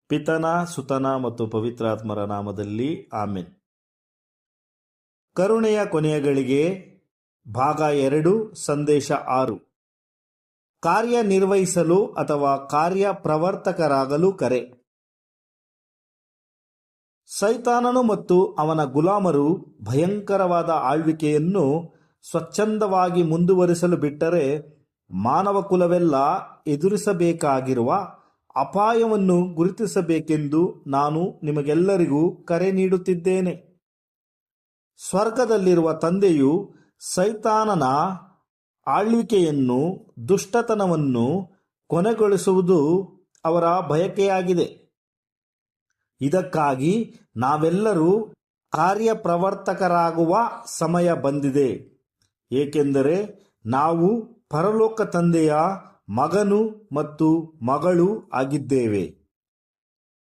ಪಿತನ ಸುತನ ಮತ್ತು ಪವಿತ್ರಾತ್ಮರ ನಾಮದಲ್ಲಿ ಆಮೆನ್. ಕರುಣೆಯ ಕೊನೆಯಗಳಿಗೆ ಭಾಗ 2 ಸಂದೇಶ 6. ಕಾರ್ಯನಿರ್ವಹಿಸಲು ಅಥವಾ ಕಾರ್ಯಪ್ರವರ್ತಕರಾಗಲು ಕರೆ. ಸೈತಾನನು ಮತ್ತು ಅವನ ಗುಲಾಮರು ಭಯಂಕರವಾದ ಆಳ್ವಿಕೆಯನ್ನು ಸ್ವಚ್ಛಂದವಾಗಿ ಮುಂದುವರಿಸಲು ಬಿಟ್ಟರೆ ಮಾನವ ಕುಲವೆಲ್ಲ ಎದುರಿಸಬೇಕಾಗಿರುವ ಅಪಾಯವನ್ನು ಗುರುತಿಸಬೇಕೆಂದು ನಾನು ನಿಮಗೆಲ್ಲರಿಗೂ ಕರೆ ನೀಡುತ್ತಿದ್ದೇನೆ. ಸ್ವರ್ಗದಲ್ಲಿರುವ ತಂದೆಯು ಸೈತಾನನ ಆಳ್ವಿಕೆಯನ್ನು, ದುಷ್ಟತನವನ್ನು ಕೊನೆಗೊಳಿಸುವುದು ಅವರ ಬಯಕೆಯಾಗಿದೆ. ಇದಕ್ಕಾಗಿ ನಾವೆಲ್ಲರೂ ಕಾರ್ಯಪ್ರವರ್ತಕರಾಗುವ ಸಮಯ ಬಂದಿದೆ, ಏಕೆಂದರೆ ನಾವು ಪರಲೋಕ ತಂದೆಯ ಮಗನು ಮತ್ತು ಮಗಳು ಆಗಿದ್ದೇವೆ.